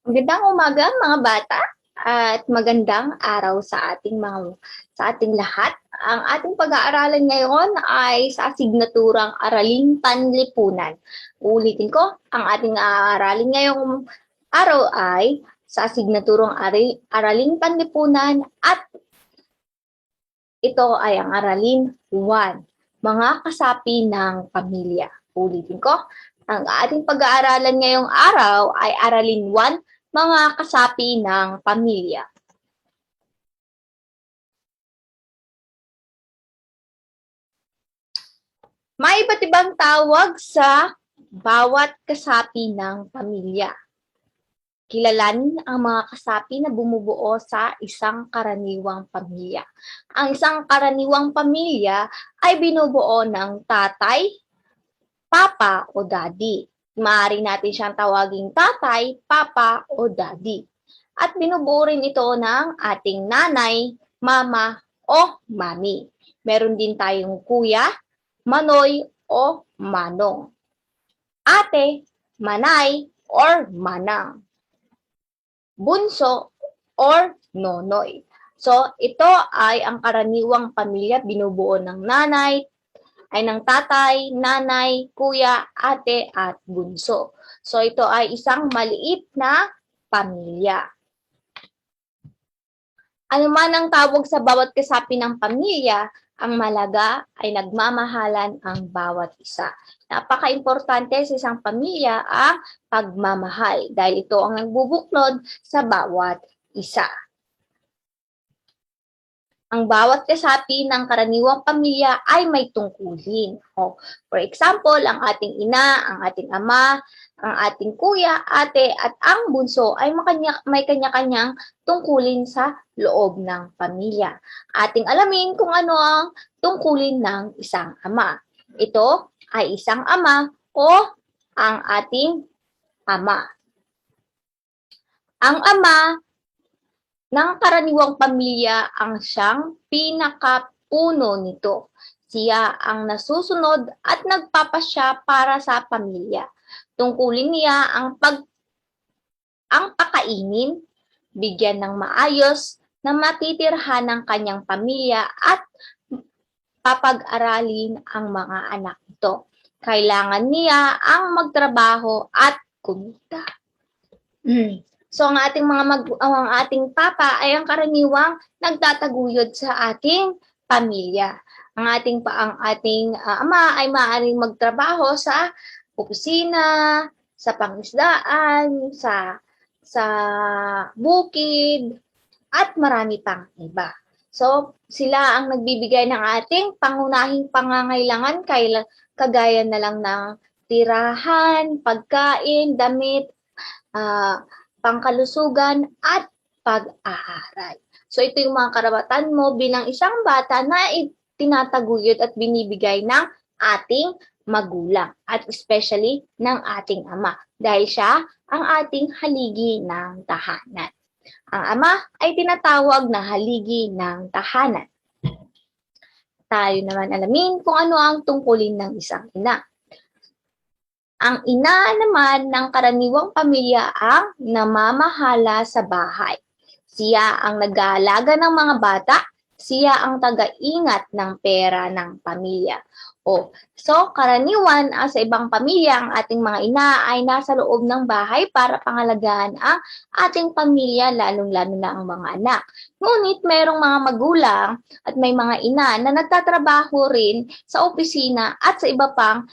Magandang umaga mga bata at magandang araw sa ating lahat. Ang ating pag-aaralan ngayon ay sa asignaturang Araling Panlipunan. Uulitin ko, ang ating aaralin ngayong araw ay sa asignaturang Araling Panlipunan at ito ay ang Aralin 1, mga kasapi ng pamilya. Ulitin ko, ang ating pag-aaralan ngayong araw ay Aralin 1, mga kasapi ng pamilya. May iba't ibang tawag sa bawat kasapi ng pamilya. Kilalanin ang mga kasapi na bumubuo sa isang karaniwang pamilya. Ang isang karaniwang pamilya ay binubuo ng tatay, papa o daddy. Maaari natin siyang tawaging tatay, papa o daddy. At binubuo rin ito ng ating nanay, mama o mami. Meron din tayong kuya, manoy o manong. Ate, manay or manang. Bunso or nonoy. So, ito ay ang karaniwang pamilya binubuo ng tatay, nanay, kuya, ate, at bunso. So, ito ay isang maliit na pamilya. Ano man ang tawag sa bawat kasapi ng pamilya, ang malaga ay nagmamahalan ang bawat isa. Napaka-importante sa isang pamilya ang pagmamahal dahil ito ang nagbubuklod sa bawat isa. Ang bawat kasapi ng karaniwang pamilya ay may tungkulin. For example, ang ating ina, ang ating ama, ang ating kuya, ate, at ang bunso ay may kanya-kanyang tungkulin sa loob ng pamilya. Ating alamin kung ano ang tungkulin ng isang ama. Ito ay isang ama o ang ating ama. Ang ama ng karaniwang pamilya ang siyang pinakapuno nito. Siya ang nasusunod at nagpapasya para sa pamilya. Tungkulin niya ang pakainin, bigyan ng maayos na matitirhan ng kanyang pamilya at papag-aralin ang mga anak nito. Kailangan niya ang magtrabaho at kumita. So ang ating papa ay ang karaniwang nagtataguyod sa ating pamilya. Ang ating ama ay maaaring magtrabaho sa opisina, sa pangisdaan, sa bukid at marami pang iba. So sila ang nagbibigay ng ating pangunahing pangangailangan kagaya na lang ng tirahan, pagkain, damit, pangkalusugan at pag-aaral. So ito yung mga karapatan mo bilang isang bata na tinataguyod at binibigay ng ating magulang at especially ng ating ama dahil siya ang ating haligi ng tahanan. Ang ama ay tinatawag na haligi ng tahanan. Tayo naman alamin kung ano ang tungkulin ng isang ina. Ang ina naman ng karaniwang pamilya ang namamahala sa bahay. Siya ang nag-aalaga ng mga bata, siya ang taga-ingat ng pera ng pamilya. So karaniwan sa ibang pamilya, ang ating mga ina ay nasa loob ng bahay para pangalagaan ang ating pamilya, lalong-lalo na ang mga anak. Ngunit mayroong mga magulang at may mga ina na nagtatrabaho rin sa opisina at sa iba pang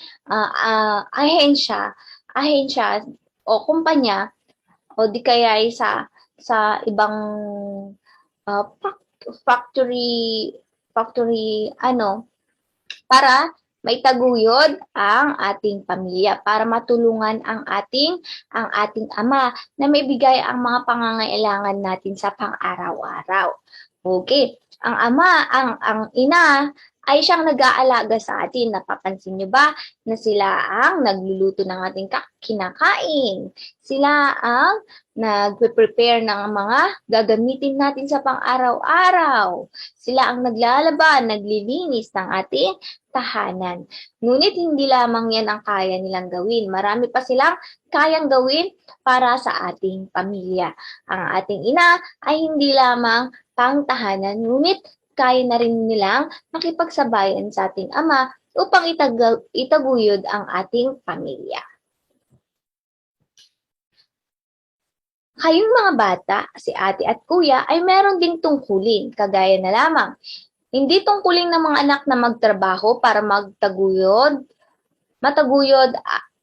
ahensya o kumpanya o di kaya ay sa ibang factory para may taguyod ang ating pamilya para matulungan ang ating ama na may bigay ang mga pangangailangan natin sa pang-araw-araw. Okay. Ang ina ay siyang nag-aalaga sa atin. Napapansin niyo ba na sila ang nagluluto ng ating kinakain? Sila ang nagpe-prepare ng mga gagamitin natin sa pang-araw-araw. Sila ang naglalaban, naglilinis ng ating tahanan. Ngunit hindi lamang yan ang kaya nilang gawin. Marami pa silang kayang gawin para sa ating pamilya. Ang ating ina ay hindi lamang pangtahanan, ngunit kaya na rin nilang makipagsabayan sa ating ama upang itaguyod ang ating pamilya. Kayong mga bata, si ate at kuya ay meron ding tungkulin, kagaya na lamang. Hindi tungkulin ng mga anak na magtrabaho para mataguyod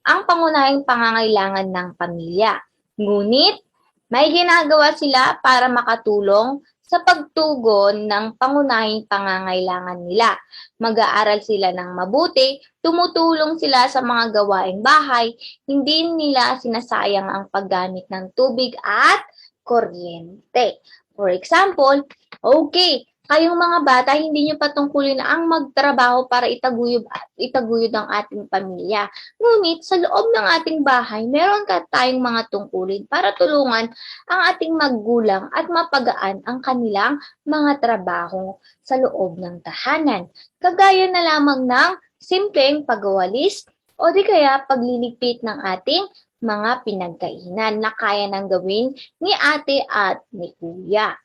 ang pangunahing pangangailangan ng pamilya. Ngunit, may ginagawa sila para makatulong sa pagtugon ng pangunahing pangangailangan nila. Mag-aaral sila ng mabuti, tumutulong sila sa mga gawaing bahay, hindi nila sinasayang ang paggamit ng tubig at kuryente. For example, okay, kayong mga bata, hindi nyo patungkulin ang magtrabaho para itaguyod ang ating pamilya. Ngunit sa loob ng ating bahay, meron tayong mga tungkulin para tulungan ang ating magulang at mapagaan ang kanilang mga trabaho sa loob ng tahanan. Kagaya na lamang ng simpleng pagwawalis o di kaya pagliligpit ng ating mga pinagkainan na kaya nang gawin ni ate at ni kuya.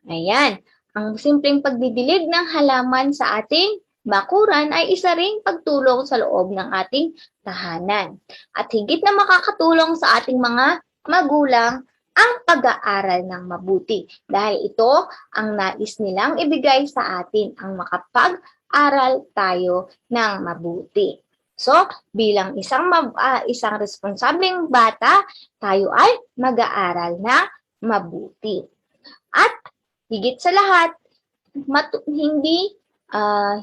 Ayan. Ang simpleng pagdidilig ng halaman sa ating bakuran ay isa ring pagtulong sa loob ng ating tahanan. At higit na makakatulong sa ating mga magulang ang pag-aaral ng mabuti. Dahil ito ang nais nilang ibigay sa atin, ang makapag-aral tayo ng mabuti. So, bilang isang responsableng bata, tayo ay mag-aaral na mabuti. At higit sa lahat,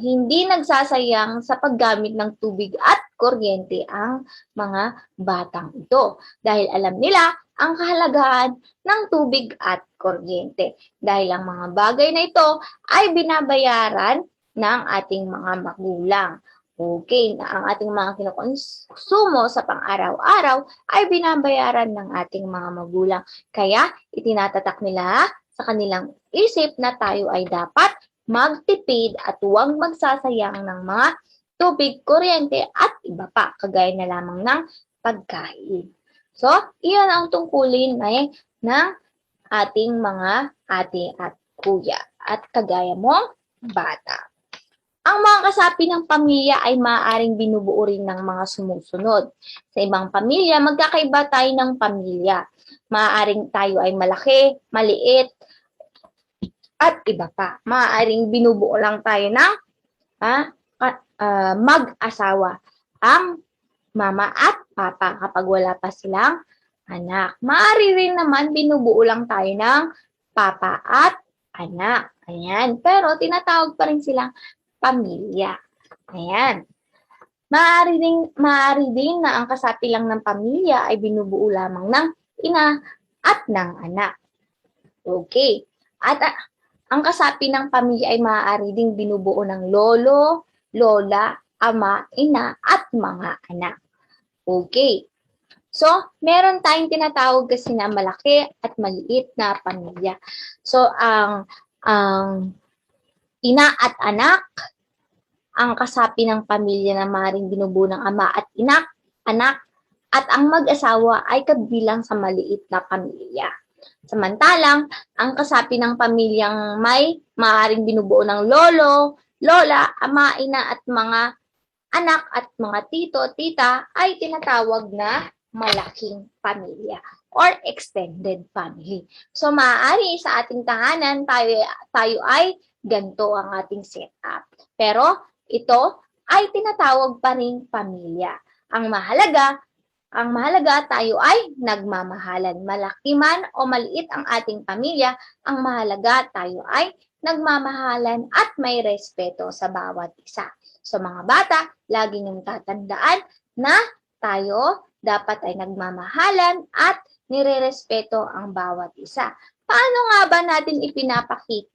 hindi nagsasayang sa paggamit ng tubig at kuryente ang mga batang ito. Dahil alam nila ang kahalagahan ng tubig at kuryente. Dahil ang mga bagay na ito ay binabayaran ng ating mga magulang. Okay, na ang ating mga kinukonsumo sa pang-araw-araw ay binabayaran ng ating mga magulang. Kaya itinatatak nila sa kanilang isip na tayo ay dapat magtipid at huwag magsasayang ng mga tubig, kuryente at iba pa, kagaya na lamang ng pagkain. So, iyon ang tungkulin ng ating mga ate at kuya at kagaya mong bata. Ang mga kasapi ng pamilya ay maaaring binubuo rin ng mga sumusunod. Sa ibang pamilya, magkakaiba tayo ng pamilya. Maaaring tayo ay malaki, maliit, at iba pa. Maaaring binubuo lang tayo ng mag-asawa, ang mama at papa kapag wala pa silang anak. Maaari rin naman binubuo lang tayo ng papa at anak. Ayan. Pero tinatawag pa rin silang pamilya. Ayan. Maaari din na ang kasapi lang ng pamilya ay binubuo lamang ng ina at ng anak. Okay. At ang kasapi ng pamilya ay maaari ding binubuo ng lolo, lola, ama, ina, at mga anak. Okay. So, meron tayong tinatawag kasi na malaki at maliit na pamilya. So, ang ina at anak, ang kasapi ng pamilya na maaaring binubuo ng ama at anak, at ang mag-asawa ay kabilang sa maliit na pamilya. Samantalang, ang kasapi ng pamilyang may maaaring binubuo ng lolo, lola, ama, ina at mga anak at mga tito, tita ay tinatawag na malaking pamilya or extended family. So, maaari sa ating tahanan, tayo ay ganito ang ating setup. Pero, ito ay tinatawag pa rin pamilya. Ang mahalaga tayo ay nagmamahalan. Malaki man o maliit ang ating pamilya, ang mahalaga tayo ay nagmamahalan at may respeto sa bawat isa. So mga bata, lagi niyong tatandaan na tayo dapat ay nagmamahalan at nirerespeto ang bawat isa. Paano nga ba natin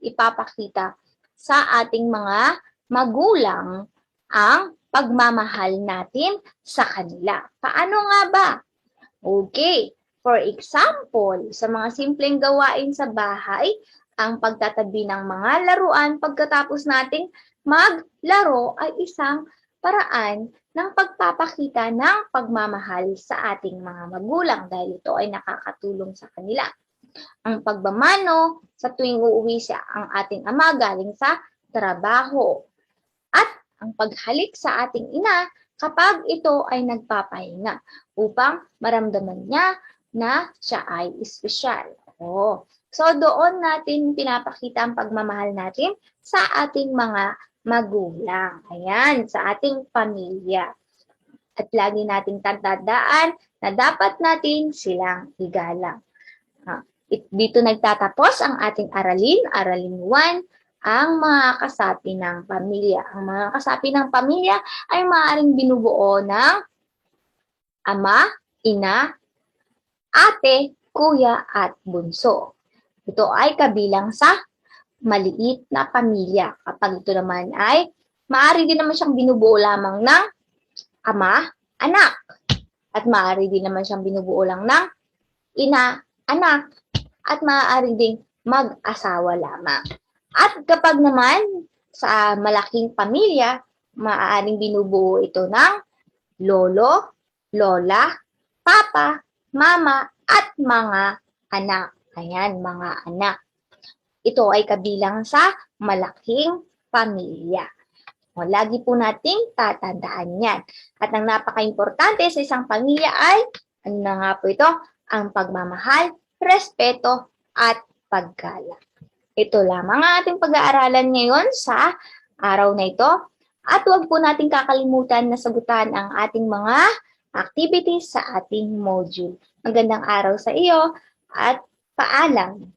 ipapakita sa ating mga magulang ang pagmamahal natin sa kanila? Paano nga ba? Okay. For example, sa mga simpleng gawain sa bahay, ang pagtatabi ng mga laruan pagkatapos nating maglaro ay isang paraan ng pagpapakita ng pagmamahal sa ating mga magulang dahil ito ay nakakatulong sa kanila. Ang pagmamano sa tuwing uuwi ang ating ama galing sa trabaho at ang paghalik sa ating ina kapag ito ay nagpapahinga upang maramdaman niya na siya ay espesyal. So doon natin pinapakita ang pagmamahal natin sa ating mga magulang. Ayan, sa ating pamilya. At lagi nating tatandaan na dapat natin silang igalang. Dito nagtatapos ang ating aralin, aralin 1, ang mga kasapi ng pamilya. Ang mga kasapi ng pamilya ay maaaring binubuo ng ama, ina, ate, kuya, at bunso. Ito ay kabilang sa maliit na pamilya. Kapag ito naman ay maaari din naman siyang binubuo lamang ng ama, anak. At maaari din naman siyang binubuo lang ng ina, anak. At maaari ding mag-asawa lamang. At kapag naman sa malaking pamilya, maaaring binubuo ito ng lolo, lola, papa, mama, at mga anak. Ayan, mga anak. Ito ay kabilang sa malaking pamilya. Lagi po nating tatandaan yan. At ang napaka-importante sa isang pamilya ay, ano na nga po ito, ang pagmamahal, respeto, at paggalang. Ito lamang ang ating pag-aaralan ngayon sa araw na ito. At huwag po nating kakalimutan na sagutan ang ating mga activities sa ating module. Magandang araw sa iyo at paalam!